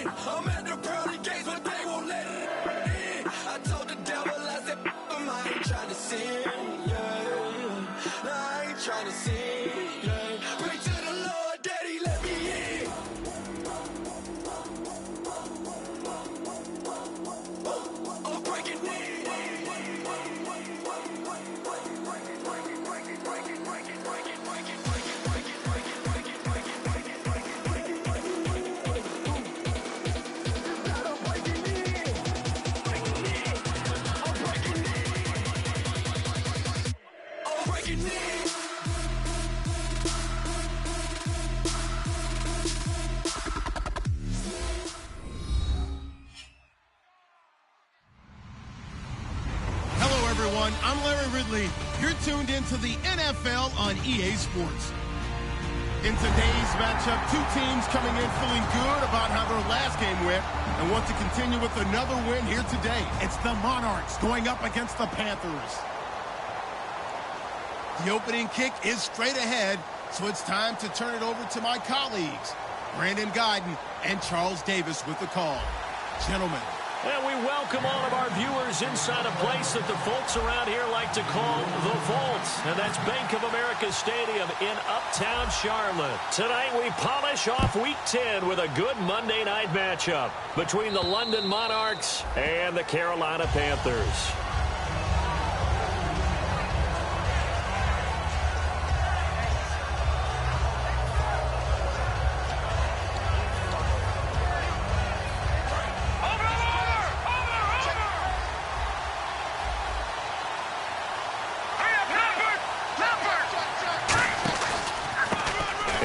in. I'm at the pearly gates, but they won't let it in. I told the devil, I said, I ain't trying to sin, yeah. No, I ain't trying to sin, yeah. Pray to the Lord, Daddy, let me in. I'm breaking in. I'm Larry Ridley. You're tuned into the NFL on EA Sports. In today's matchup, two teams coming in feeling good about how their last game went and want to continue with another win here today. It's the Monarchs going up against the Panthers. The opening kick is straight ahead, so it's time to turn it over to my colleagues, Brandon Guyton and Charles Davis with the call. Gentlemen. And we welcome all of our viewers inside a place that the folks around here like to call the Vault. And that's Bank of America Stadium in Uptown Charlotte. Tonight we polish off Week 10 with a good Monday night matchup between the London Monarchs and the Carolina Panthers.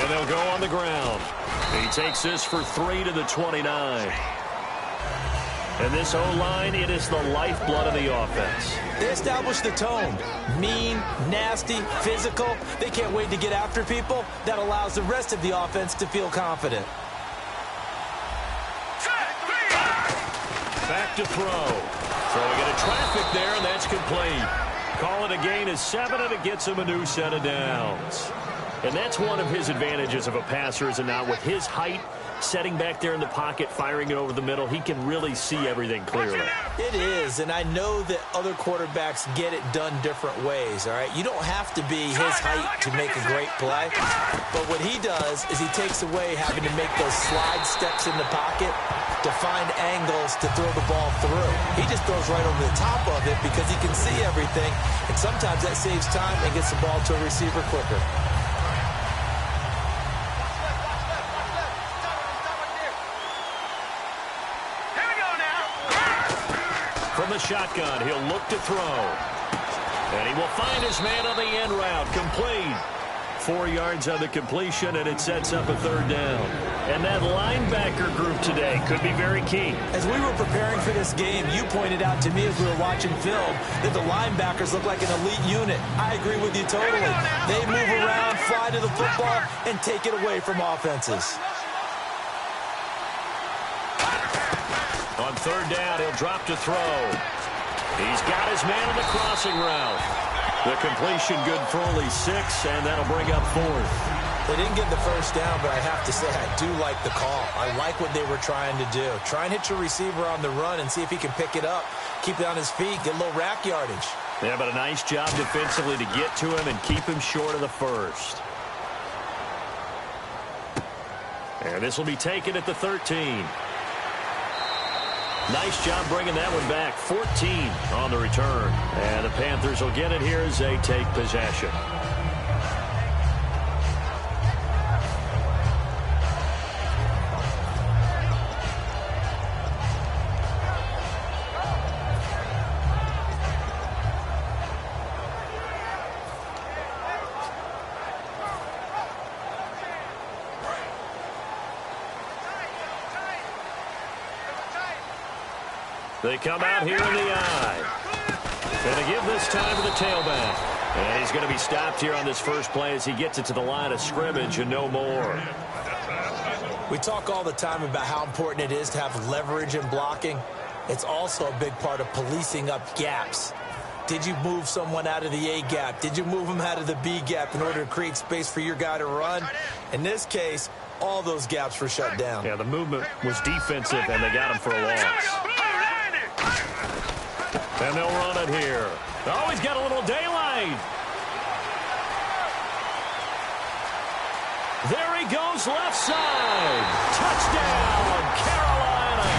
They'll go on the ground. He takes this for 3 to the 29. And this O-line, it is the lifeblood of the offense. They establish the tone. Mean, nasty, physical. They can't wait to get after people. That allows the rest of the offense to feel confident. Back to throw. Throwing into traffic there, and that's complete. Call it a gain of 7, and it gets him a new set of downs. And that's one of his advantages of a passer, is it not? With his height, setting back there in the pocket, firing it over the middle, he can really see everything clearly. It is, and I know that other quarterbacks get it done different ways, all right? You don't have to be his height to make a great play, but what he does is he takes away having to make those slide steps in the pocket to find angles to throw the ball through. He just throws right over the top of it because he can see everything, and sometimes that saves time and gets the ball to a receiver quicker. From the shotgun, he'll look to throw. And he will find his man on the end route. Complete. 4 yards on the completion, and it sets up a third down. And that linebacker group today could be very key. As we were preparing for this game, you pointed out to me as we were watching film that the linebackers look like an elite unit. I agree with you totally. They move around, fly to the football, and take it away from offenses. On third down, he'll drop to throw. He's got his man on the crossing route. The completion good for only 6, and that'll bring up 4th. They didn't get the first down, but I have to say I do like the call. I like what they were trying to do. Try and hit your receiver on the run and see if he can pick it up, keep it on his feet, get a little rack yardage. Yeah, but a nice job defensively to get to him and keep him short of the first. And this will be taken at the 13. Nice job bringing that one back. 14 on the return. And the Panthers will get it here as they take possession. They come out here in the eye. And they give this time to the tailback. And he's going to be stopped here on this first play as he gets it to the line of scrimmage and no more. We talk all the time about how important it is to have leverage in blocking. It's also a big part of policing up gaps. Did you move someone out of the A gap? Did you move them out of the B gap in order to create space for your guy to run? In this case, all those gaps were shut down. Yeah, the movement was defensive, and they got him for a loss. And they'll run it here. Oh, he's got a little daylight. There he goes, left side. Touchdown, Carolina.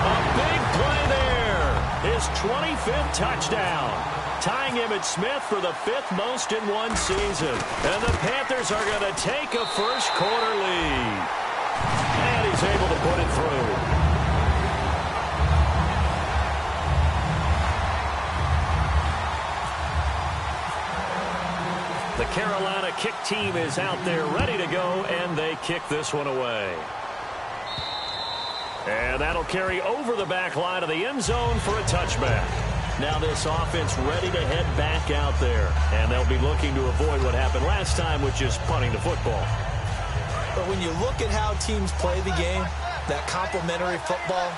A big play there. His 25th touchdown. Tying Emmitt Smith for the 5th most in one season. And the Panthers are going to take a first-quarter lead. And he's able to put it through. The Carolina kick team is out there ready to go, and they kick this one away. And that'll carry over the back line of the end zone for a touchback. Now this offense ready to head back out there, and they'll be looking to avoid what happened last time, which is punting the football. But when you look at how teams play the game, that complementary football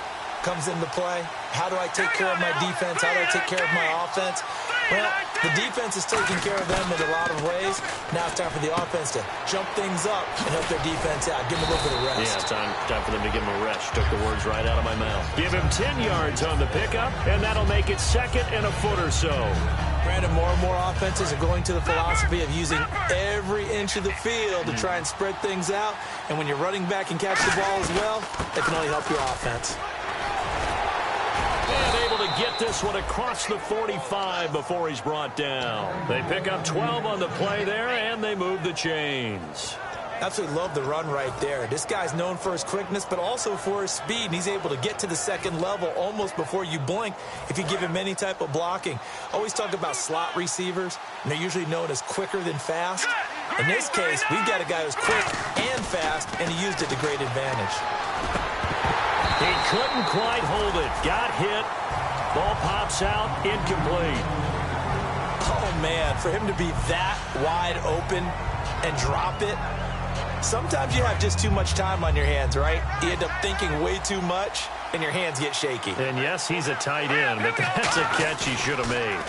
comes into play. How do I take care of my defense? How do I take care of my offense? Well, the defense is taking care of them in a lot of ways. Now it's time for the offense to jump things up and help their defense out. Give them a little bit of rest. Yeah, time for them to give him a rest. Took the words right out of my mouth. Give him 10 yards on the pickup, and that'll make it 2nd and a foot or so. Brandon, more and more offenses are going to the philosophy of using every inch of the field to try and spread things out. And when you're running back and catch the ball as well, it can only help your offense. And able to get this one across the 45 before he's brought down. They pick up 12 on the play there, and they move the chains. Absolutely love the run right there. This guy's known for his quickness, but also for his speed. And he's able to get to the second level almost before you blink if you give him any type of blocking. Always talk about slot receivers, and they're usually known as quicker than fast. In this case, we've got a guy who's quick and fast, and he used it to great advantage. He couldn't quite hold it. Got hit. Ball pops out. Incomplete. Oh, man, for him to be that wide open and drop it, sometimes you have just too much time on your hands, right? You end up thinking way too much, and your hands get shaky. And, yes, he's a tight end, but that's a catch he should have made.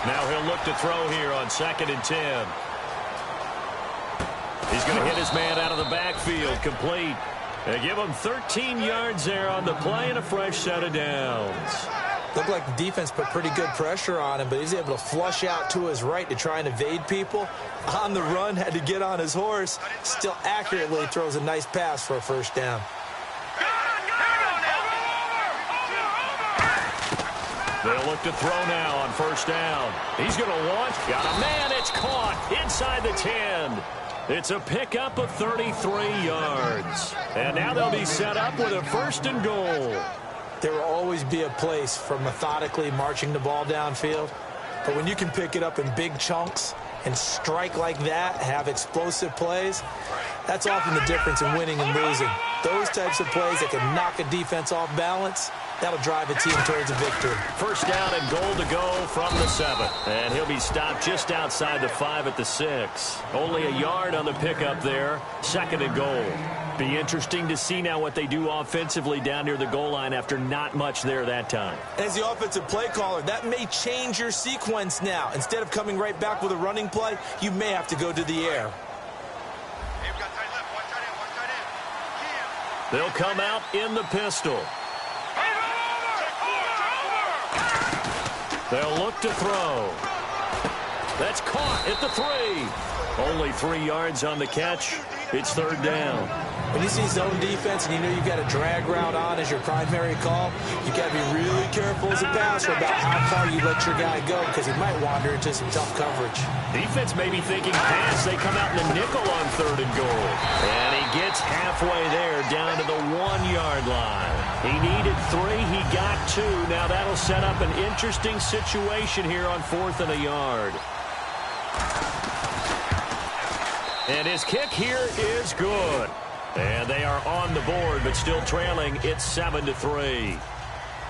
Now he'll look to throw here on 2nd and 10. He's going to hit his man out of the backfield. Complete. They give him 13 yards there on the play and a fresh set of downs. Looked like the defense put pretty good pressure on him, but he's able to flush out to his right to try and evade people. On the run, had to get on his horse. Still accurately throws a nice pass for a first down. They'll look to throw now on first down. He's going to launch. Got a man. It's caught inside the 10. It's a pickup of 33 yards. And now they'll be set up with a 1st and goal. There will always be a place for methodically marching the ball downfield. But when you can pick it up in big chunks and strike like that, have explosive plays, that's often the difference in winning and losing. Those types of plays that can knock a defense off balance, that'll drive a team towards a victory. First down and goal to go from the 7. And he'll be stopped just outside the 5 at the 6. Only a yard on the pickup there. 2nd and goal. Be interesting to see now what they do offensively down near the goal line after not much there that time. As the offensive play caller, that may change your sequence now. Instead of coming right back with a running play, you may have to go to the air. They'll come out in the pistol. They'll look to throw. That's caught at the 3. Only 3 yards on the catch. It's 3rd down. When you see zone defense and you know you've got a drag route on as your primary call, you've got to be really careful as a passer about how far you let your guy go because he might wander into some tough coverage. Defense may be thinking pass. They come out in the nickel on 3rd and goal. And he gets halfway there down to the 1-yard line. He needed 3. He got 2. Now that'll set up an interesting situation here on 4th and a yard. And his kick here is good. And they are on the board, but still trailing. It's 7-3.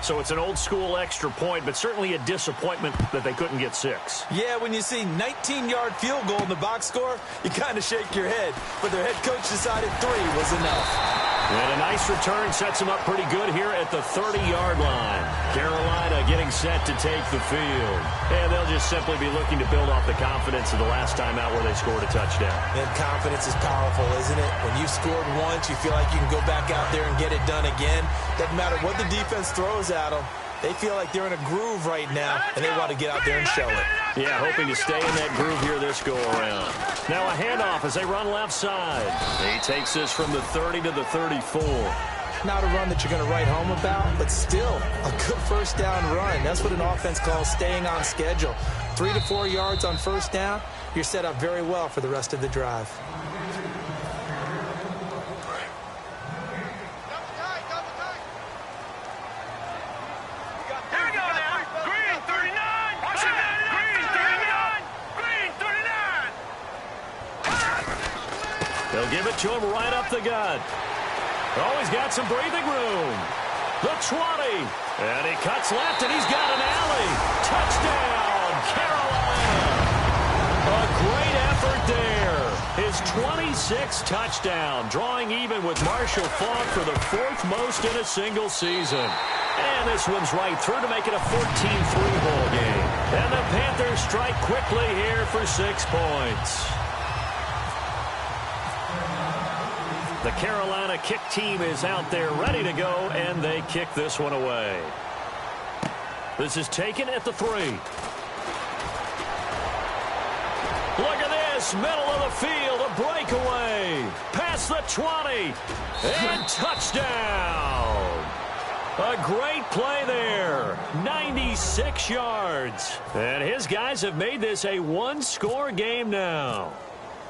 So it's an old-school extra point, but certainly a disappointment that they couldn't get 6. Yeah, when you see 19-yard field goal in the box score, you kind of shake your head. But their head coach decided 3 was enough. And a nice return sets him up pretty good here at the 30-yard line. Carolina getting set to take the field. And they'll just simply be looking to build off the confidence of the last time out where they scored a touchdown. And confidence is powerful, isn't it? When you scored once, you feel like you can go back out there and get it done again. Doesn't matter what the defense throws at them. They feel like they're in a groove right now, and they want to get out there and show it. Yeah, hoping to stay in that groove here this go-around. Now a handoff as they run left side. He takes this from the 30 to the 34. Not a run that you're going to write home about, but still a good first down run. That's what an offense calls staying on schedule. 3 to 4 yards on first down, you're set up very well for the rest of the drive. They'll give it to him right up the gut. Oh, he's got some breathing room. The 20. And he cuts left, and he's got an alley. Touchdown, Carolina. A great effort there. His 26th touchdown, drawing even with Marshall Faulk for the 4th most in a single season. And this one's right through to make it a 14-3 ball game. And the Panthers strike quickly here for 6 points. The Carolina kick team is out there ready to go, and they kick this one away. This is taken at the 3. Look at this, middle of the field, a breakaway. Past the 20, and touchdown. A great play there, 96 yards. And his guys have made this a one-score game now.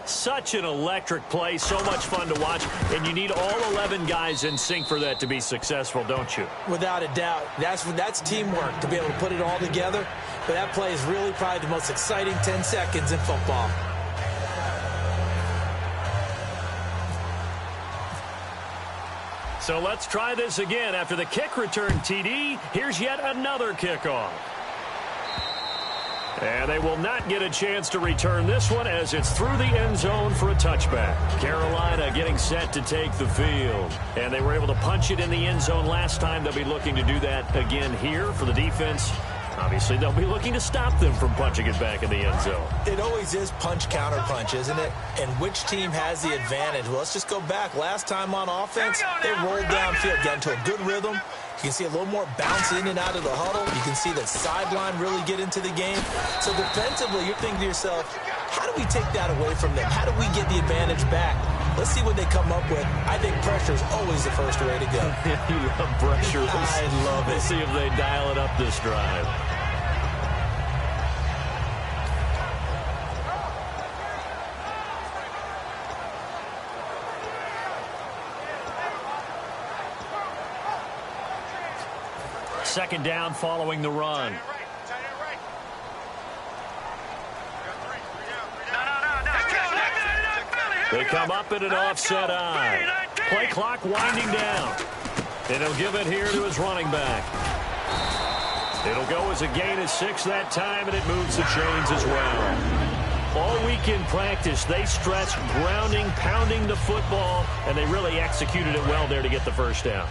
Such an electric play, so much fun to watch, and you need all 11 guys in sync for that to be successful, don't you? Without a doubt. That's teamwork to be able to put it all together. But that play is really probably the most exciting 10 seconds in football. So let's try this again. After the kick return TD, here's yet another kickoff. And they will not get a chance to return this one as it's through the end zone for a touchback. Carolina getting set to take the field. And they were able to punch it in the end zone last time. They'll be looking to do that again here for the defense. Obviously, they'll be looking to stop them from punching it back in the end zone. It always is punch-counter-punch, isn't it? And which team has the advantage? Well, let's just go back. Last time on offense, they rolled downfield, got into a good rhythm. You can see a little more bounce in and out of the huddle. You can see the sideline really get into the game. So defensively, you're thinking to yourself, how do we take that away from them? How do we get the advantage back? Let's see what they come up with. I think pressure is always the first way to go. You love pressure. I love it. Let's see if they dial it up this drive. Second down following the run. They come up in an offset eye. Play clock winding down. And he'll give it here to his running back. It'll go as a gain of 6 that time, and it moves the chains as well. All week in practice, they stressed grounding, pounding the football, and they really executed it well there to get the first down.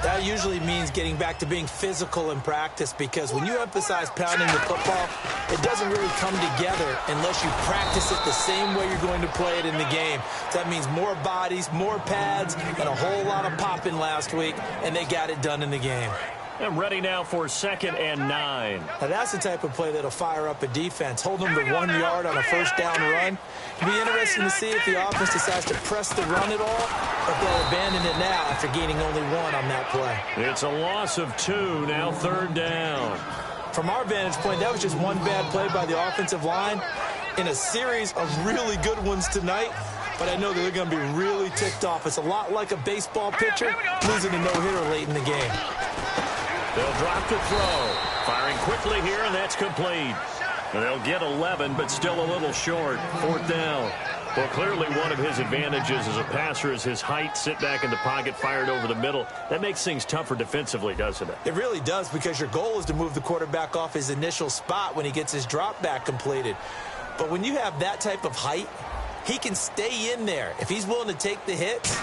That usually means getting back to being physical in practice, because when you emphasize pounding the football, it doesn't really come together unless you practice it the same way you're going to play it in the game. So that means more bodies, more pads, and a whole lot of popping last week, and they got it done in the game. I'm ready now for 2nd and 9. Now that's the type of play that'll fire up a defense. Hold them to 1 yard on a first down run. It'll be interesting to see if the offense decides to press the run at all, or if they'll abandon it now after gaining only 1 on that play. It's a loss of 2, now 3rd down. From our vantage point, that was just one bad play by the offensive line in a series of really good ones tonight. But I know that they're going to be really ticked off. It's a lot like a baseball pitcher losing a no-hitter late in the game. They'll drop the throw. Firing quickly here, and that's complete. And they'll get 11, but still a little short. 4th down. Well, clearly one of his advantages as a passer is his height. Sit back in the pocket, fired over the middle. That makes things tougher defensively, doesn't it? It really does, because your goal is to move the quarterback off his initial spot when he gets his drop back completed. But when you have that type of height, he can stay in there. If he's willing to take the hits,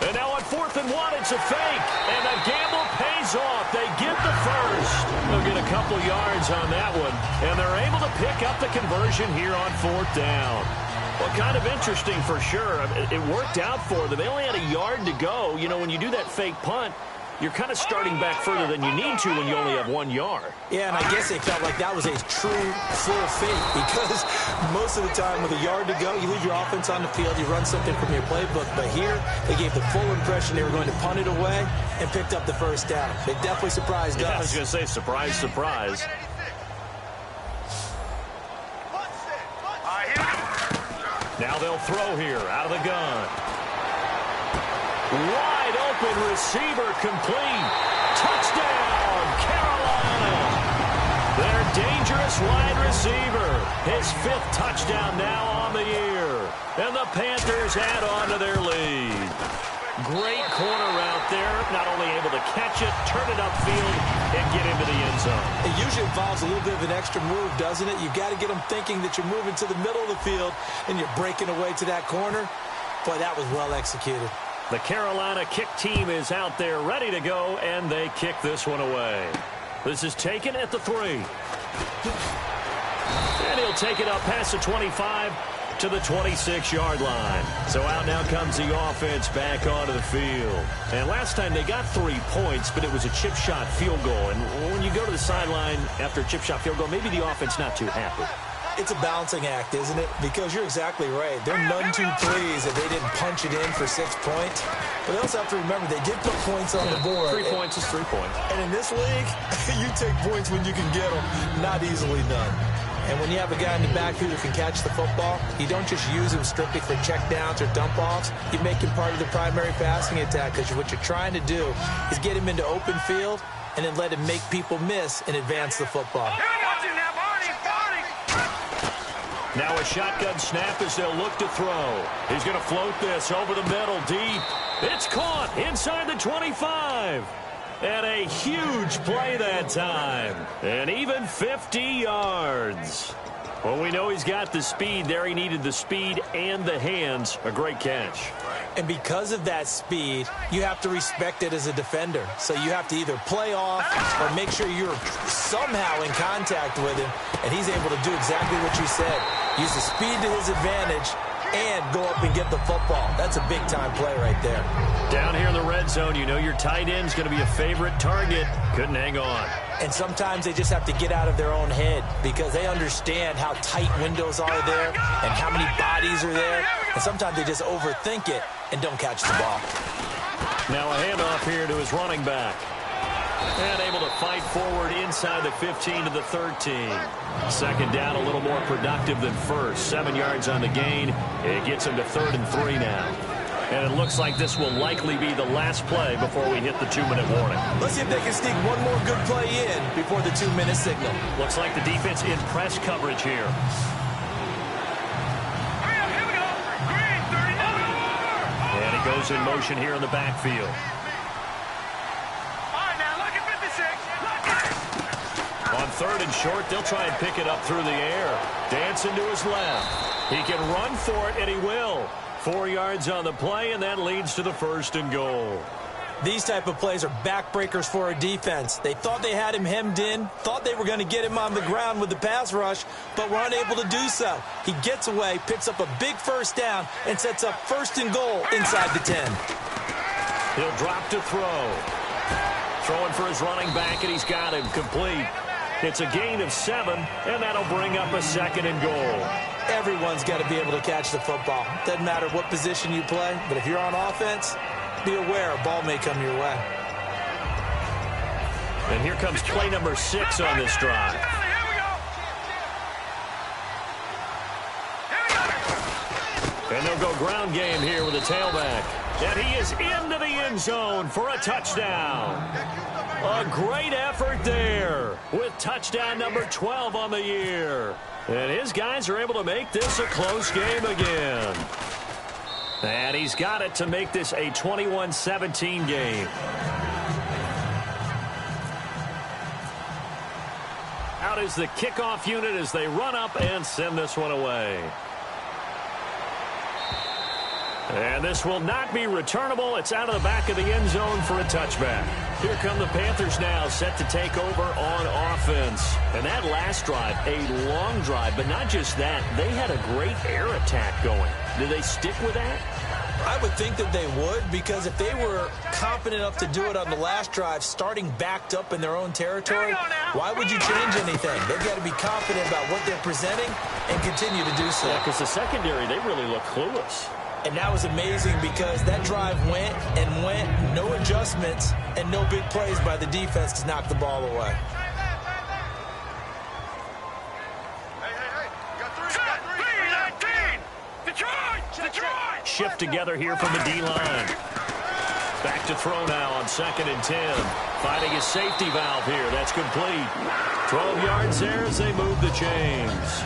And now on 4th and 1, it's a fake. And the gamble pays off. They get the first. They'll get a couple yards on that one. And they're able to pick up the conversion here on 4th down. Well, kind of interesting for sure. It worked out for them. They only had a yard to go. You know, when you do that fake punt, you're kind of starting back further than you need to when you only have 1 yard. Yeah, and I guess they felt like that was a true full fake because most of the time with a yard to go, you leave your offense on the field, you run something from your playbook. But here, they gave the full impression they were going to punt it away and picked up the first down. They definitely surprised us. I was going to say surprise, surprise. Now they'll throw here out of the gun. Wide open receiver complete. Touchdown, Carolina. Their dangerous wide receiver. His 5th touchdown now on the year. And the Panthers add on to their lead. Great corner out there. Not only able to catch it, turn it upfield, and get into the end zone. It usually involves a little bit of an extra move, doesn't it? You've got to get them thinking that you're moving to the middle of the field and you're breaking away to that corner. Boy, that was well executed. The Carolina kick team is out there ready to go, and they kick this one away. This is taken at the 3. And he'll take it up past the 25 to the 26-yard line. So out now comes the offense back onto the field. And last time they got 3 points, but it was a chip shot field goal. And when you go to the sideline after a chip shot field goal, maybe the offense not too happy. It's a balancing act, isn't it? Because you're exactly right. They're none too pleased that they didn't punch it in for 6 points. But they also have to remember they did put points on the board. 3 points is 3 points. And in this league, you take points when you can get them, not easily done. And when you have a guy in the backfield who can catch the football, you don't just use him strictly for checkdowns or dump-offs. You make him part of the primary passing attack because what you're trying to do is get him into open field and then let him make people miss and advance the football. Now a shotgun snap as they'll look to throw. He's going to float this over the middle deep. It's caught inside the 25. And a huge play that time. And even 50 yards. Well, we know he's got the speed there. He needed the speed and the hands. A great catch. And because of that speed, you have to respect it as a defender. So you have to either play off or make sure you're somehow in contact with him. And he's able to do exactly what you said. Use the speed to his advantage and go up and get the football. That's a big-time play right there. Down here in the red zone, you know your tight end's going to be a favorite target. Couldn't hang on. And sometimes they just have to get out of their own head because they understand how tight windows are there and how many bodies are there. And sometimes they just overthink it and don't catch the ball. Now a handoff here to his running back. And able to fight forward inside the 15 to the 13. Second down, a little more productive than first. 7 yards on the gain. It gets him to 3rd and 3 now. And it looks like this will likely be the last play before we hit the 2-minute warning. Let's see if they can sneak one more good play in before the 2-minute signal. Looks like the defense in press coverage here. And he goes in motion here in the backfield. On 3rd and short, they'll try and pick it up through the air. Dancing to his left. He can run for it, and he will. 4 yards on the play, and that leads to the 1st and goal. These type of plays are backbreakers for a defense. They thought they had him hemmed in, thought they were going to get him on the ground with the pass rush, but were unable to do so. He gets away, picks up a big 1st down, and sets up 1st and goal inside the 10. He'll drop to throw. Throwing for his running back, and he's got him complete. It's a gain of 7, and that'll bring up a 2nd and goal. Everyone's got to be able to catch the football. Doesn't matter what position you play, but if you're on offense, be aware a ball may come your way. And here comes play number 6 on this drive. And they'll go ground game here with a tailback. And he is into the end zone for a touchdown. A great effort there with touchdown number 12 on the year. And his guys are able to make this a close game again. And he's got it to make this a 21-17 game. Out is the kickoff unit as they run up and send this one away. And this will not be returnable. It's out of the back of the end zone for a touchback. Here come the Panthers now, set to take over on offense. And that last drive, a long drive, but not just that. They had a great air attack going. Do they stick with that? I would think that they would, because if they were confident enough to do it on the last drive, starting backed up in their own territory, why would you change anything? They've got to be confident about what they're presenting and continue to do so. Yeah, because the secondary, they really look clueless. And that was amazing because that drive went and went, no adjustments, and no big plays by the defense to knock the ball away. Shift together here from the D-line. Back to throw now on 2nd and 10. Finding his safety valve here. That's complete. 12 yards there as they move the chains.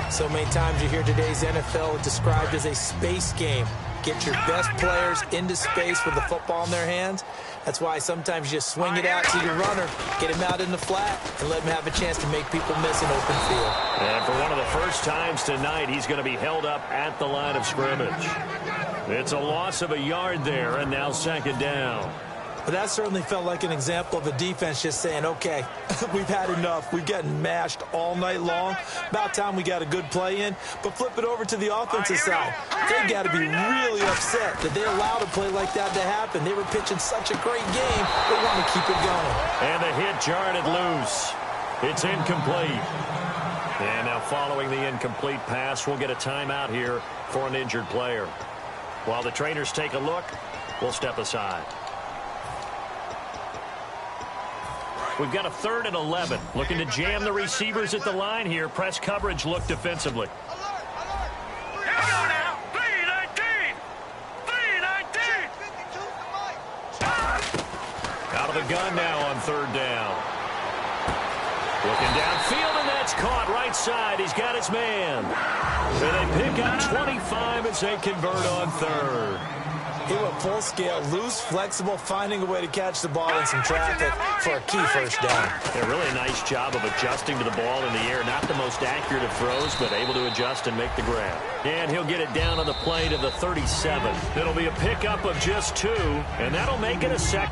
So many times you hear today's NFL described as a space game. Get your best players into space with the football in their hands. That's why sometimes you just swing it out to your runner, get him out in the flat, and let him have a chance to make people miss an open field. And for one of the first times tonight, he's going to be held up at the line of scrimmage. It's a loss of a yard there, and now 2nd down. But that certainly felt like an example of a defense just saying, okay, we've had enough. We've gotten mashed all night long. About time we got a good play in. But flip it over to the offensive side. They've got to be really upset that they allowed a play like that to happen. They were pitching such a great game. They want to keep it going. And the hit jarred it loose. It's incomplete. And now following the incomplete pass, we'll get a timeout here for an injured player. While the trainers take a look, we'll step aside. We've got a 3rd and 11. Looking to jam the receivers at the line here. Press coverage look defensively. Out of the gun now on 3rd down. Looking downfield, and that's caught right side. He's got his man. And they pick up 25 as they convert on 3rd. He went full scale, loose, flexible, finding a way to catch the ball in some traffic for a key first down. Yeah, really a nice job of adjusting to the ball in the air. Not the most accurate of throws, but able to adjust and make the grab. And he'll get it down on the play to the 37. It'll be a pickup of just 2, and that'll make it a 2nd.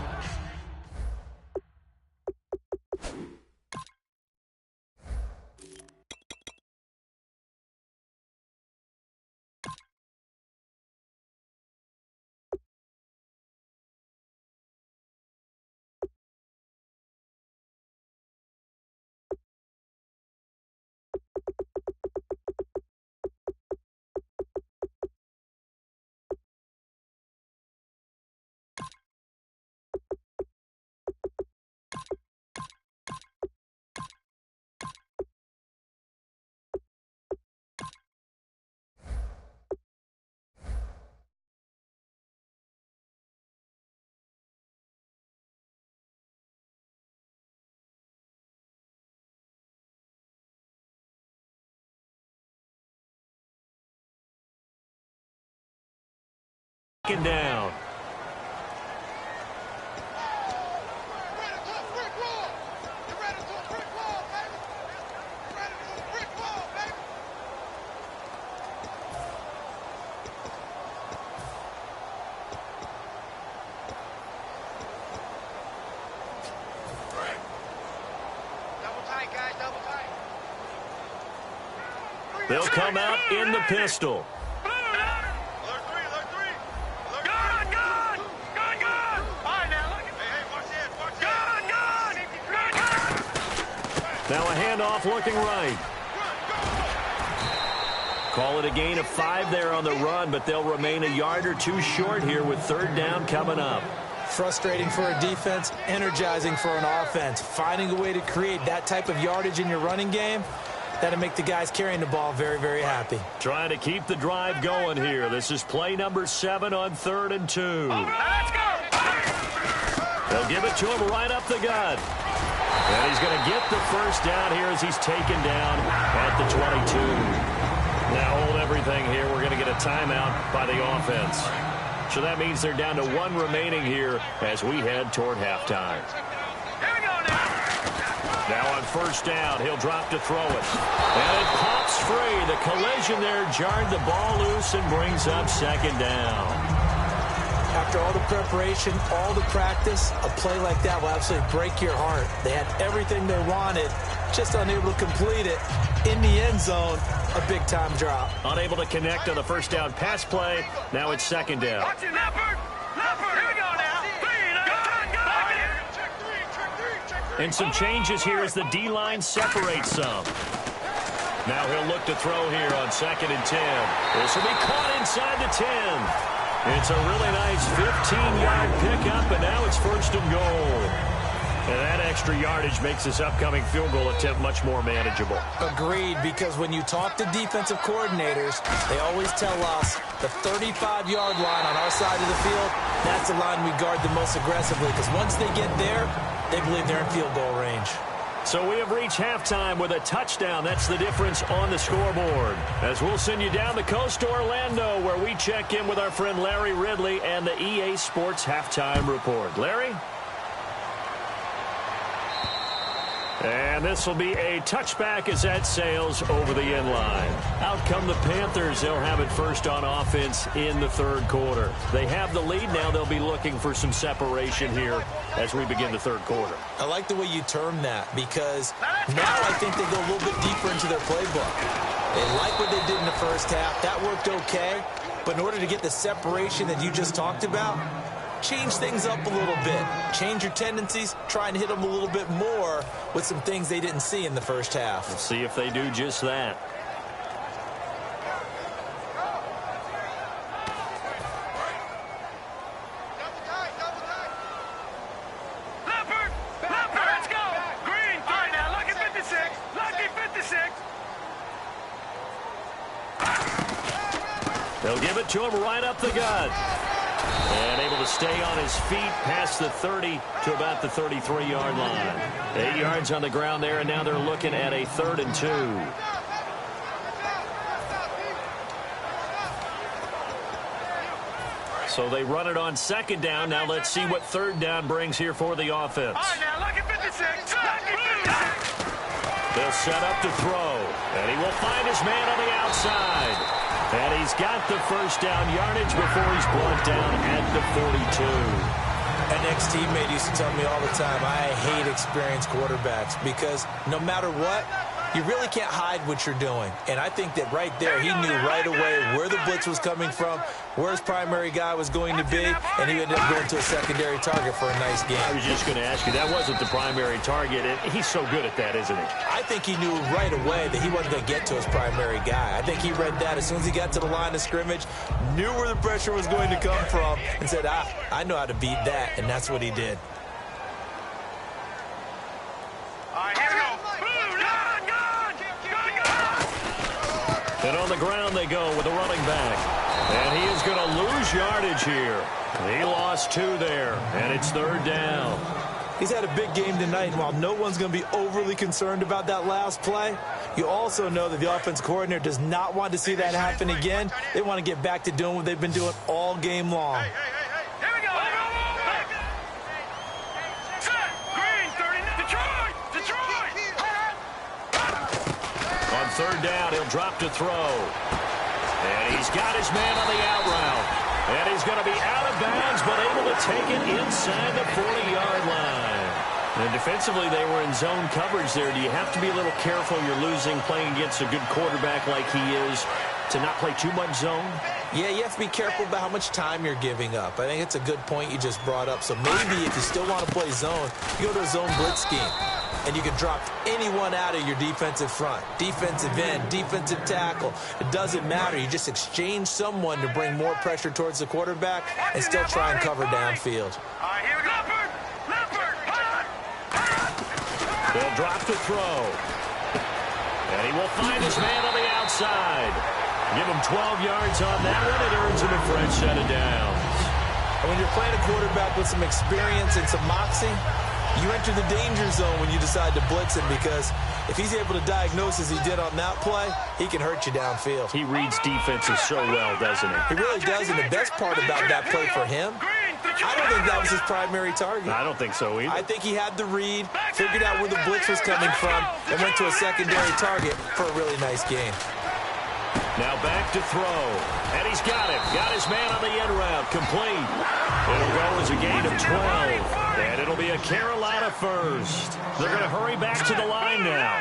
Down. They'll come out in the pistol. Now a handoff looking right. Call it a gain of 5 there on the run, but they'll remain a yard or 2 short here with 3rd down coming up. Frustrating for a defense, energizing for an offense. Finding a way to create that type of yardage in your running game, that'll make the guys carrying the ball very, very happy. Trying to keep the drive going here. This is play number 7 on 3rd and 2. Let's go! They'll give it to him right up the gut. And he's going to get the first down here as he's taken down at the 22. Now hold everything here. We're going to get a timeout by the offense. So that means they're down to 1 remaining here as we head toward halftime. Here we go now! Now on first down, he'll drop to throw it. And it pops free. The collision there jarred the ball loose and brings up second down. After all the preparation, all the practice, a play like that will absolutely break your heart. They had everything they wanted, just unable to complete it. In the end zone, a big-time drop. Unable to connect on the first down pass play. Now it's second down. Watch it, Leopard! Leopard! Here we go now! And some changes here as the D-line separates some. Now he'll look to throw here on 2nd and 10. This will be caught inside the 10. It's a really nice 15-yard pickup, and now it's 1st and goal. And that extra yardage makes this upcoming field goal attempt much more manageable. Agreed, because when you talk to defensive coordinators, they always tell us the 35-yard line on our side of the field, that's the line we guard the most aggressively, because once they get there, they believe they're in field goal range. So we have reached halftime with a touchdown. That's the difference on the scoreboard. As we'll send you down the coast to Orlando, where we check in with our friend Larry Ridley and the EA Sports Halftime Report. Larry? And this will be a touchback as that sails over the end line. Out come the Panthers. They'll have it first on offense in the third quarter. They have the lead now. They'll be looking for some separation here as we begin the third quarter. I like the way you term that, because now I think they go a little bit deeper into their playbook. They like what they did in the first half. That worked okay. But in order to get the separation that you just talked about, change things up a little bit. Change your tendencies, try and hit them a little bit more with some things they didn't see in the first half. We'll see if they do just that. Leopard! Leopard! Let's go! Green! All right, now, lucky 56! Lucky 56! They'll give it to him right up the gut. And able to stay on his feet past the 30 to about the 33-yard line. 8 yards on the ground there, and now they're looking at a 3rd and 2. So they run it on 2nd down. Now let's see what 3rd down brings here for the offense. All right, now, lucky 56! Lucky 56! They'll set up to throw, and he will find his man on the outside. And he's got the first down yardage before he's brought down at the 42. An ex-teammate used to tell me all the time, I hate experienced quarterbacks, because no matter what, you really can't hide what you're doing. And I think that right there, he knew right away where the blitz was coming from, where his primary guy was going to be, and he ended up going to a secondary target for a nice game. I was just going to ask you, that wasn't the primary target, and he's so good at that, isn't he? I think he knew right away that he wasn't going to get to his primary guy. I think he read that as soon as he got to the line of scrimmage, knew where the pressure was going to come from, and said, I know how to beat that, and that's what he did. And on the ground they go with a running back. And he is going to lose yardage here. He lost 2 there, and it's 3rd down. He's had a big game tonight, and while no one's going to be overly concerned about that last play, you also know that the offense coordinator does not want to see that happen again. They want to get back to doing what they've been doing all game long. Here we go. Set. Green, 30. Detroit. On 3rd down, he'll drop to throw. And he's got his man on the out route. And he's going to be out of bounds, but able to take it inside the 40-yard line. And defensively, they were in zone coverage there. Do you have to be a little careful? You're losing, playing against a good quarterback like he is, to not play too much zone? Yeah, you have to be careful about how much time you're giving up. I think it's a good point you just brought up. So maybe if you still want to play zone, you go to a zone blitz scheme. And you can drop anyone out of your defensive front. Defensive end, defensive tackle. It doesn't matter. You just exchange someone to bring more pressure towards the quarterback and still try and cover downfield. All right, here we go. Leopard! They'll drop to throw. And he will find his man on the outside. Give him 12 yards on that one. It earns him a fresh set of downs. And when you're playing a quarterback with some experience and some moxie, you enter the danger zone when you decide to blitz him, because if he's able to diagnose as he did on that play, he can hurt you downfield. He reads defenses so well, doesn't he? He really does, and the best part about that play for him I don't think that was his primary target. I don't think so either. I think he had the read, figured out where the blitz was coming from, and went to a secondary target for a really nice gain. Now back to throw. And he's got it. Got his man on the end route. Complete. It'll go as a gain of 12. And it'll be a Carolina first. They're going to hurry back to the line now.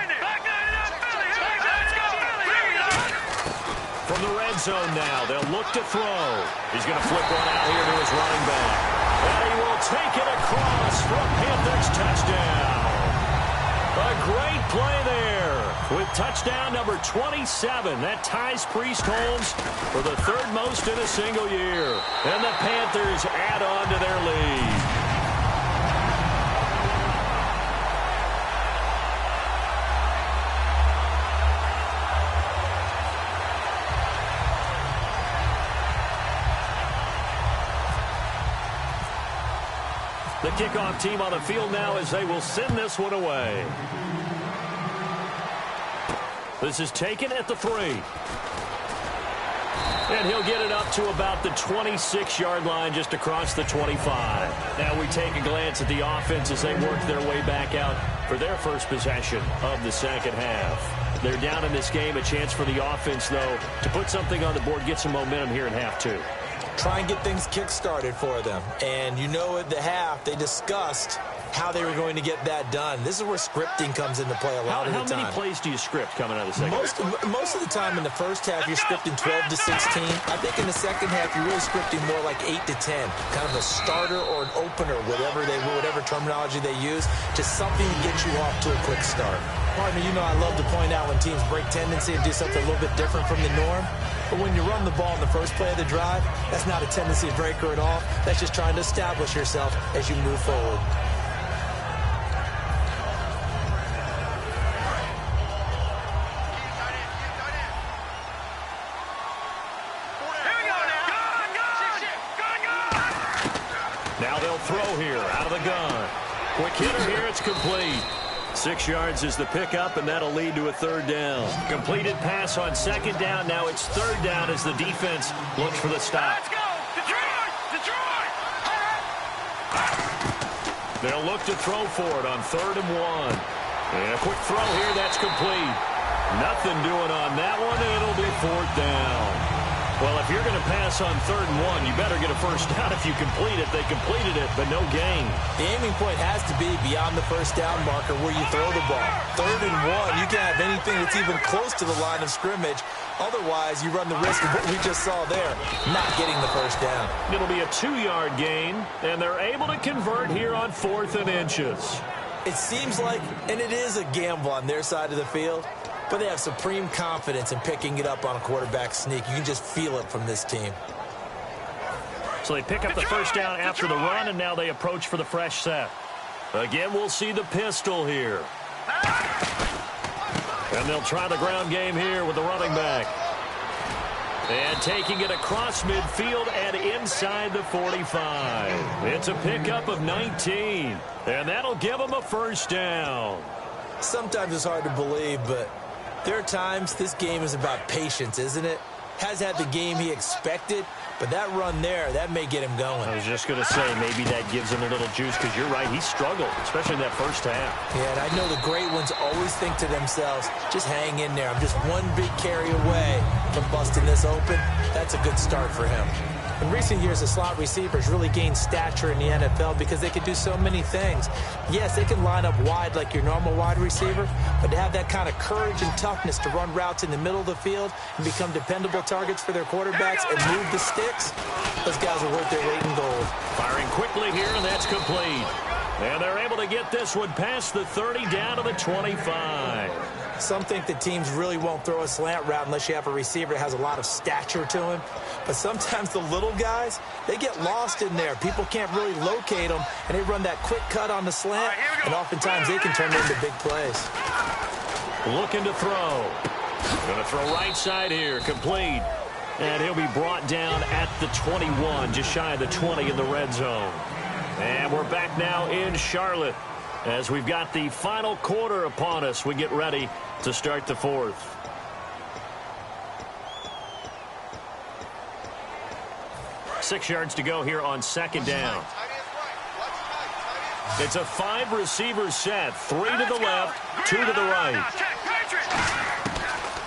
From the red zone now, they'll look to throw. He's going to flip one out here to his running back. And he will take it across for a Panthers touchdown. A great play there with touchdown number 27. That ties Priest Holmes for the third most in a single year. And the Panthers add on to their lead. The kickoff team on the field now as they will send this one away. This is taken at the 3. And he'll get it up to about the 26-yard line, just across the 25. Now we take a glance at the offense as they work their way back out for their first possession of the second half. They're down in this game. A chance for the offense, though, to put something on the board, get some momentum here in half 2. Try and get things kick-started for them. And you know at the half, they discussed how they were going to get that done. This is where scripting comes into play a lot of the time. How many plays do you script coming out of the second half? Most of the time in the first half, you're scripting 12 to 16. I think in the second half, you're really scripting more like 8 to 10. Kind of a starter or an opener, whatever terminology they use, just something to get you off to a quick start. Partner, you know I love to point out when teams break tendency and do something a little bit different from the norm. But when you run the ball in the first play of the drive, that's not a tendency breaker at all. That's just trying to establish yourself as you move forward. Now they'll throw here out of the gun. Quick hitter here, it's complete. 6 yards is the pickup, and that'll lead to a third down. Completed pass on second down. Now it's third down as the defense looks for the stop. Let's go! Detroit! Detroit! They'll look to throw for it on 3rd and 1. And a quick throw here, that's complete. Nothing doing on that one, and it'll be 4th down. Well, if you're going to pass on 3rd and 1, you better get a first down if you complete it. They completed it, but no gain. The aiming point has to be beyond the first down marker where you throw the ball. 3rd and 1, you can't have anything that's even close to the line of scrimmage. Otherwise, you run the risk of what we just saw there, not getting the first down. It'll be a 2-yard gain, and they're able to convert here on 4th and inches. It seems like, and it is a gamble on their side of the field, but they have supreme confidence in picking it up on a quarterback sneak. You can just feel it from this team. So they pick up the first down after the run, and now they approach for the fresh set. Again, we'll see the pistol here. And they'll try the ground game here with the running back. And taking it across midfield and inside the 45. It's a pickup of 19. And that'll give them a first down. Sometimes it's hard to believe, but there are times this game is about patience, isn't it? Has had the game he expected, but that run there, that may get him going. I was just going to say, maybe that gives him a little juice, because you're right, he struggled, especially in that first half. Yeah, and I know the great ones always think to themselves, just hang in there. I'm just one big carry away from busting this open. That's a good start for him. In recent years, the slot receivers really gained stature in the NFL because they can do so many things. Yes, they can line up wide like your normal wide receiver, but to have that kind of courage and toughness to run routes in the middle of the field and become dependable targets for their quarterbacks and move the sticks, those guys are worth their weight in gold. Firing quickly here, and that's complete. And they're able to get this one past the 30 down to the 25. Some think that teams really won't throw a slant route unless you have a receiver that has a lot of stature to him. But sometimes the little guys, they get lost in there. People can't really locate them, and they run that quick cut on the slant, and oftentimes they can turn into big plays. Looking to throw. Going to throw right side here, complete. And he'll be brought down at the 21, just shy of the 20 in the red zone. And we're back now in Charlotte as we've got the final quarter upon us. We get ready to start the fourth. 6 yards to go here on second down. It's a 5-receiver set. 3 to the left, 2 to the right.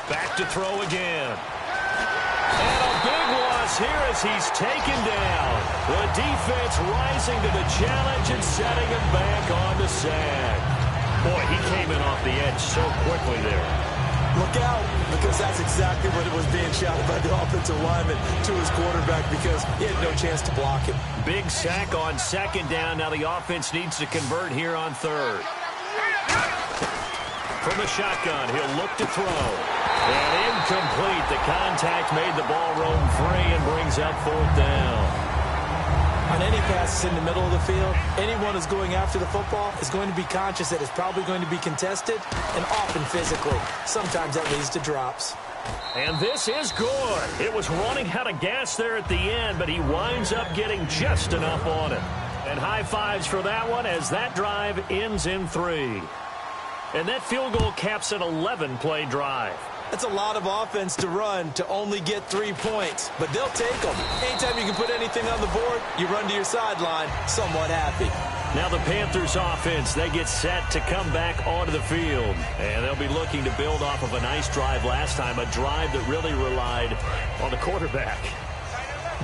Back to throw again. And a big loss here as he's taken down. The defense rising to the challenge and setting him back on the sack. Boy, he came in off the edge so quickly there. Look out, because that's exactly what it was being shouted by the offensive lineman to his quarterback because he had no chance to block him. Big sack on second down. Now the offense needs to convert here on third. From the shotgun, he'll look to throw. And incomplete. The contact made the ball roam free and brings up fourth down. On any passes in the middle of the field, anyone who's going after the football is going to be conscious that it's probably going to be contested and often physically. Sometimes that leads to drops. And this is good. It was running out of gas there at the end, but he winds up getting just enough on it. And high fives for that one as that drive ends in 3. And that field goal caps an 11-play drive. That's a lot of offense to run to only get 3 points, but they'll take them. Anytime you can put anything on the board, you run to your sideline somewhat happy. Now the Panthers offense, they get set to come back onto the field. And they'll be looking to build off of a nice drive last time, a drive that really relied on the quarterback.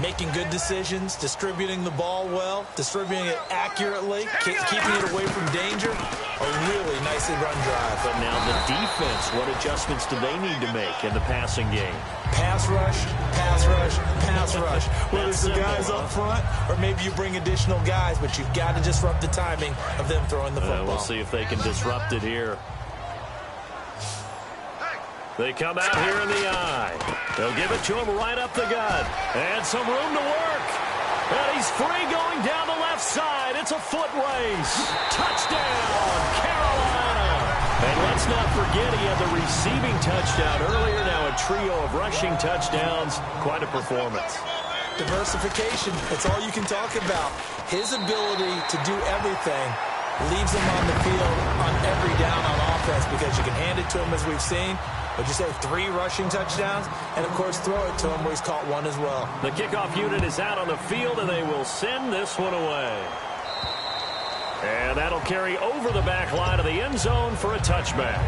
Making good decisions, distributing the ball well, distributing it accurately, keeping it away from danger. A really nicely run drive. But now the defense, what adjustments do they need to make in the passing game? Pass rush, pass rush, pass rush. Whether it's the guys up front or maybe you bring additional guys, but you've got to disrupt the timing of them throwing the football. We'll see if they can disrupt it here. They come out here in the eye. They'll give it to him right up the gut. And some room to work. And he's free going down the left side. It's a foot race. Touchdown, Carolina. And let's not forget he had the receiving touchdown earlier. Now a trio of rushing touchdowns. Quite a performance. Diversification. That's all you can talk about. His ability to do everything leaves him on the field on every down on offense because you can hand it to him as we've seen. Would you say 3 rushing touchdowns? And, of course, throw it to him where he's caught 1 as well. The kickoff unit is out on the field, and they will send this one away. And that'll carry over the back line of the end zone for a touchback.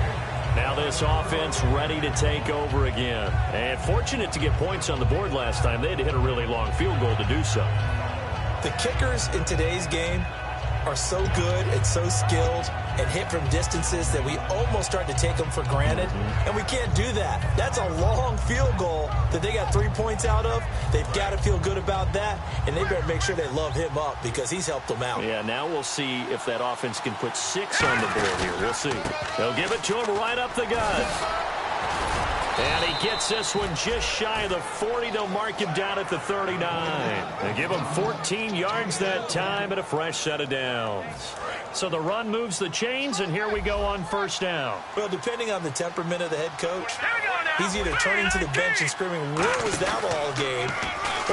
Now this offense ready to take over again. And fortunate to get points on the board last time. They had to hit a really long field goal to do so. The kickers in today's game are so good and so skilled and hit from distances that we almost start to take them for granted. And we can't do that. That's a long field goal that they got 3 points out of. They've got to feel good about that, and they better make sure they love him up because he's helped them out. Yeah, now we'll see if that offense can put 6 on the board here. We'll see. They'll give it to him right up the gut. And he gets this one just shy of the 40. They'll mark him down at the 39. They give him 14 yards that time and a fresh set of downs. So the run moves the chains, and here we go on first down. Well, depending on the temperament of the head coach, he's either turning to the bench and screaming, where was that all game?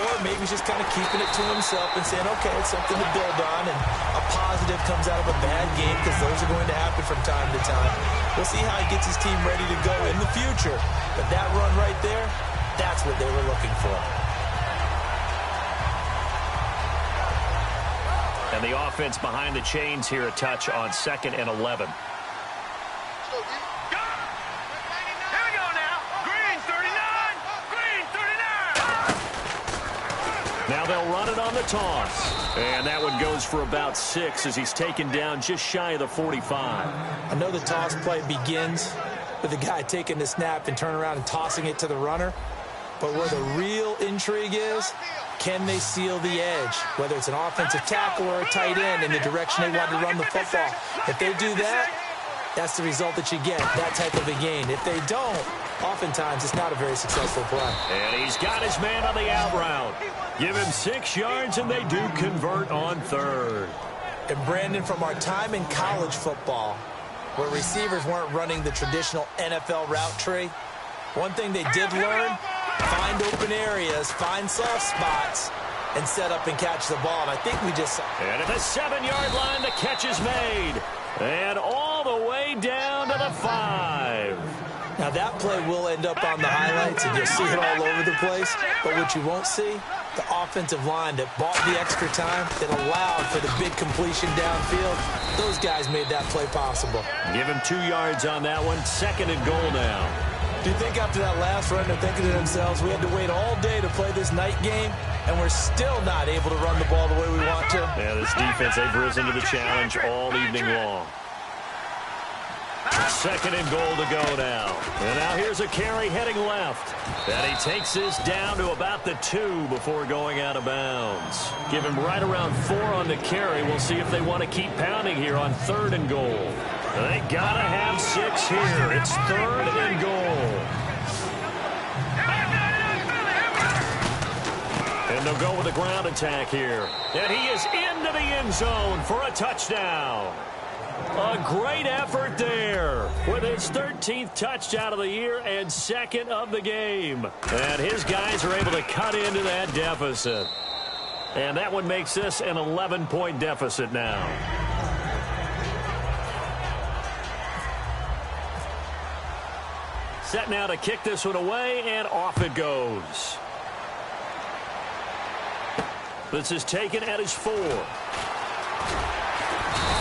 Or maybe he's just kind of keeping it to himself and saying, okay, it's something to build on, and a positive comes out of a bad game because those are going to happen from time to time. We'll see how he gets his team ready to go in the future. But that run right there, that's what they were looking for. And the offense behind the chains here, a touch on 2nd and 11. Now they'll run it on the toss. And that one goes for about 6 as he's taken down just shy of the 45. I know the toss play begins with the guy taking the snap and turning around and tossing it to the runner. But where the real intrigue is, can they seal the edge? Whether it's an offensive tackle or a tight end in the direction they want to run the football. If they do that, that's the result that you get, that type of a gain. If they don't, oftentimes it's not a very successful play. And he's got his man on the out route. Give him 6 yards, and they do convert on 3rd. And Brandon, from our time in college football, where receivers weren't running the traditional NFL route tree, one thing they did learn, find open areas, find soft spots, and set up and catch the ball. And I think we just saw. And at the 7-yard line, the catch is made. And all the way down to the 5. Now, that play will end up on the highlights, and you'll see it all over the place. But what you won't see, the offensive line that bought the extra time, that allowed for the big completion downfield, those guys made that play possible. Give him 2 yards on that one. 2nd and goal now. Do you think after that last run they're thinking to themselves, we had to wait all day to play this night game, and we're still not able to run the ball the way we want to? Yeah, this defense, they've risen to the challenge all evening long. 2nd and goal to go now. And now here's a carry heading left. And he takes this down to about the 2 before going out of bounds. Give him right around 4 on the carry. We'll see if they want to keep pounding here on 3rd and goal. They got to have 6 here. It's 3rd and goal. And they'll go with a ground attack here. And he is into the end zone for a touchdown. A great effort there with his 13th touchdown of the year and 2nd of the game. And his guys are able to cut into that deficit. And that one makes this an 11-point deficit now. Set now to kick this one away, and off it goes. This is taken at his 4.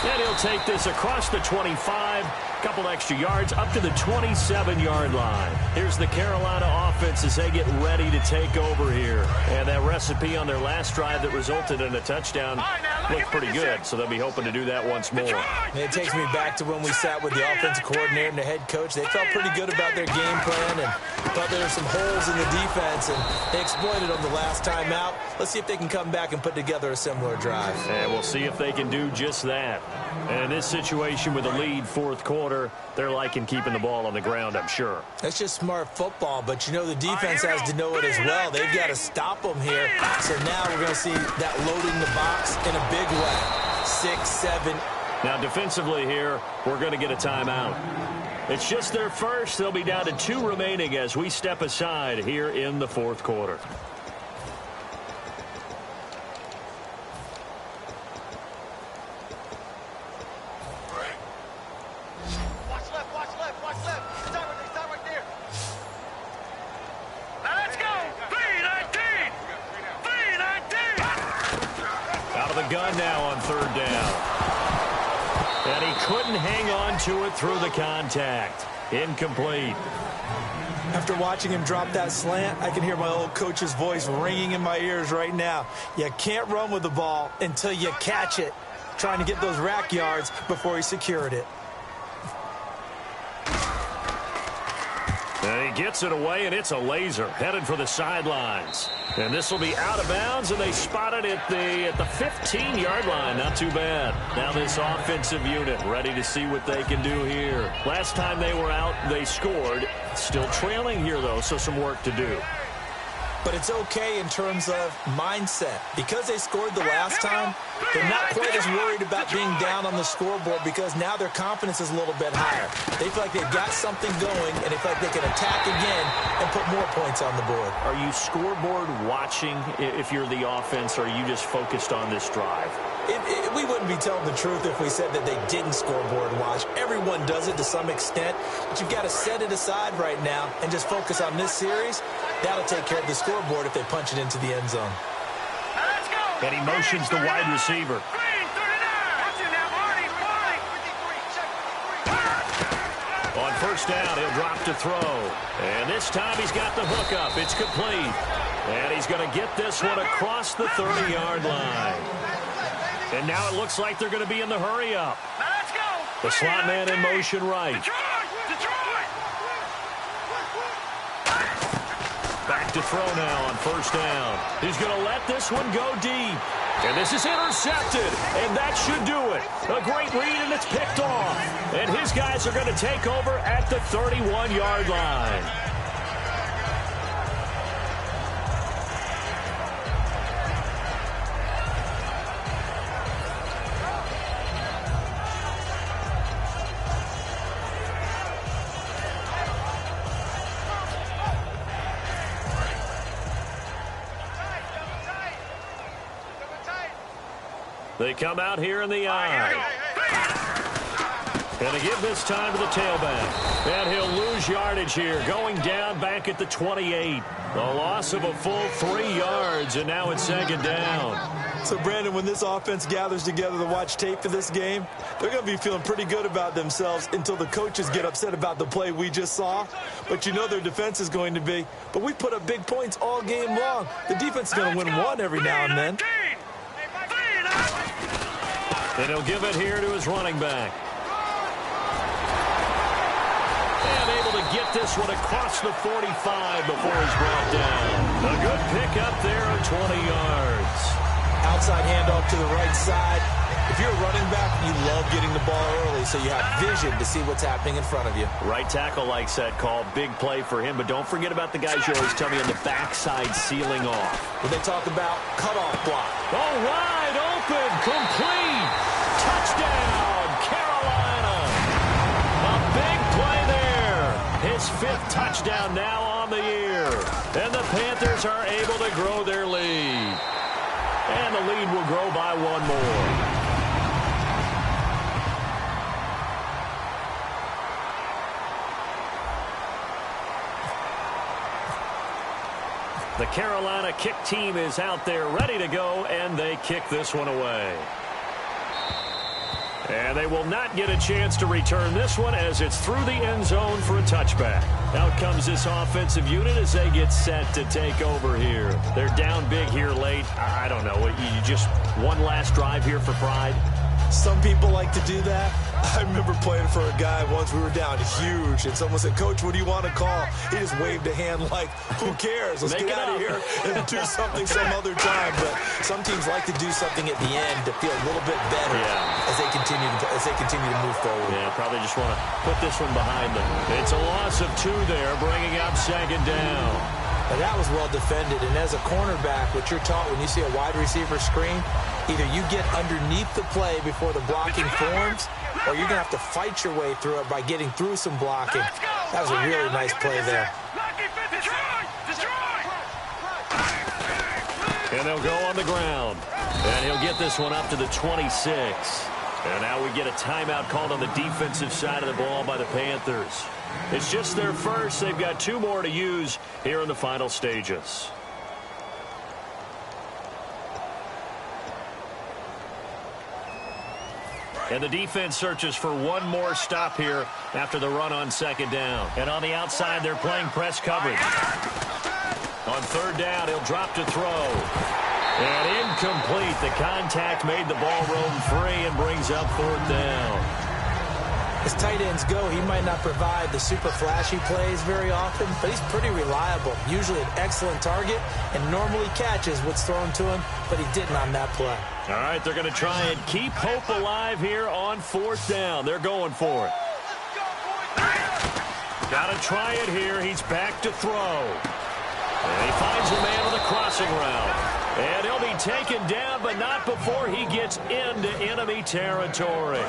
And he'll take this across the 25, couple extra yards, up to the 27-yard line. Here's the Carolina offense as they get ready to take over here. And that recipe on their last drive that resulted in a touchdown looked pretty good, so they'll be hoping to do that once more. And it takes me back to when we sat with the offensive coordinator and the head coach. They felt pretty good about their game plan and thought there were some holes in the defense, and they exploited them the last time out. Let's see if they can come back and put together a similar drive. And we'll see if they can do just that. And in this situation with a lead 4th quarter, they're liking keeping the ball on the ground, I'm sure. That's just smart football, but you know the defense has to know it as well. They've got to stop them here. So now we're going to see that loading the box in a big way. 6, 7. Now defensively here, we're going to get a timeout. It's just their first. They'll be down to 2 remaining as we step aside here in the 4th quarter. Gun now on 3rd down. And he couldn't hang on to it through the contact. Incomplete. After watching him drop that slant, I can hear my old coach's voice ringing in my ears right now. You can't run with the ball until you catch it. Trying to get those rack yards before he secured it. And he gets it away, and it's a laser headed for the sidelines. And this will be out of bounds, and they spot it at the 15-yard line. Not too bad. Now this offensive unit ready to see what they can do here. Last time they were out, they scored. Still trailing here, though, so some work to do. But it's okay in terms of mindset. Because they scored the last time, they're not quite as worried about being down on the scoreboard because now their confidence is a little bit higher. They feel like they've got something going, and they feel like they can attack again and put more points on the board. Are you scoreboard watching if you're the offense, or are you just focused on this drive? We wouldn't be telling the truth if we said that they didn't scoreboard watch. Everyone does it to some extent, but you've got to set it aside right now and just focus on this series. That'll take care of the scoreboard if they punch it into the end zone. And he motions the wide receiver. On 1st down, he'll drop to throw. And this time he's got the hook up. It's complete. And he's going to get this one across the 30-yard line. And now it looks like they're going to be in the hurry up. The slot man in motion right. Back to throw now on 1st down. He's going to let this one go deep. And this is intercepted, and that should do it. A great read, and it's picked off. And his guys are going to take over at the 31-yard line. They come out here in the eye. And to give this time to the tailback. And he'll lose yardage here, going down back at the 28. A loss of a full 3 yards, and now it's second down. So, Brandon, when this offense gathers together to watch tape for this game, they're going to be feeling pretty good about themselves until the coaches get upset about the play we just saw. But you know their defense is going to be. But we put up big points all game long. The defense is going to win one every now and then. And he'll give it here to his running back. And able to get this one across the 45 before he's brought down. A good pickup there of 20 yards. Outside handoff to the right side. If you're a running back, you love getting the ball early so you have vision to see what's happening in front of you. Right tackle likes that call. Big play for him. But don't forget about the guys you always tell me on the backside sealing off. When they talk about cutoff block. Oh, wide open. Complete. Touchdown, Carolina. A big play there. His 5th touchdown now on the year. And the Panthers are able to grow their lead. And the lead will grow by 1 more. The Carolina kick team is out there ready to go, and they kick this one away. And they will not get a chance to return this one as it's through the end zone for a touchback. Out comes this offensive unit as they get set to take over here. They're down big here late. I don't know. You just one last drive here for pride. Some people like to do that. I remember playing for a guy once. We were down huge, and someone said, "Coach, what do you want to call?" He just waved a hand like, "Who cares? Let's get out of here and do something some other time." But some teams like to do something at the end to feel a little bit better as they continue to move forward. Yeah, probably just want to put this one behind them. It's a loss of 2 there, bringing up second down. Now that was well defended, and as a cornerback, what you're taught when you see a wide receiver screen, either you get underneath the play before the blocking forms, or you're going to have to fight your way through it by getting through some blocking. That was a really nice play there. And they'll go on the ground. And he'll get this one up to the 26. And now we get a timeout called on the defensive side of the ball by the Panthers. It's just their first. They've got 2 more to use here in the final stages. And the defense searches for one more stop here after the run on second down. And on the outside, they're playing press coverage. On third down, he'll drop to throw. And incomplete. The contact made the ball roam free and brings up fourth down. As tight ends go, he might not provide the super flashy plays very often, but he's pretty reliable. Usually an excellent target and normally catches what's thrown to him, but he didn't on that play. All right, they're going to try and keep hope alive here on fourth down. They're going for it. Got to try it here. He's back to throw. And he finds a man on the crossing route. And he'll be taken down, but not before he gets into enemy territory.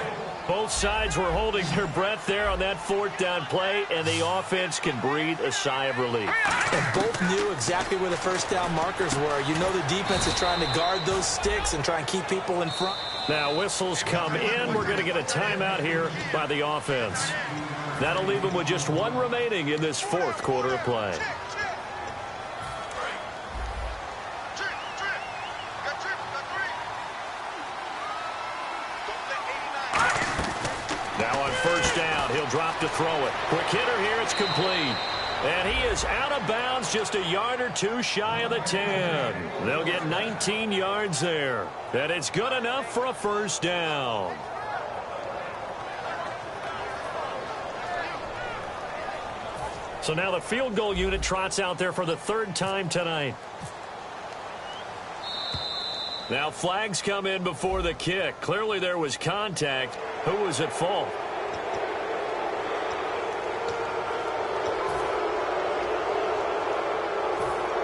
Both sides were holding their breath there on that fourth down play, and the offense can breathe a sigh of relief. And both knew exactly where the first down markers were. You know the defense is trying to guard those sticks and try and keep people in front. Now whistles come in. We're going to get a timeout here by the offense. That'll leave them with just 1 remaining in this fourth quarter of play. Now on first down, he'll drop to throw it. Quick hitter here, it's complete. And he is out of bounds, just a yard or 2 shy of the 10. They'll get 19 yards there. And it's good enough for a first down. So now the field goal unit trots out there for the 3rd time tonight. Now flags come in before the kick. Clearly there was contact. Who was at fault?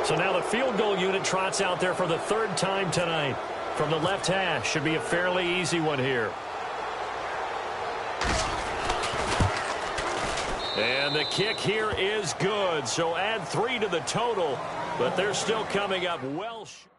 So now the field goal unit trots out there for the 3rd time tonight. From the left hash, should be a fairly easy one here. And the kick here is good. So add 3 to the total, but they're still coming up well short.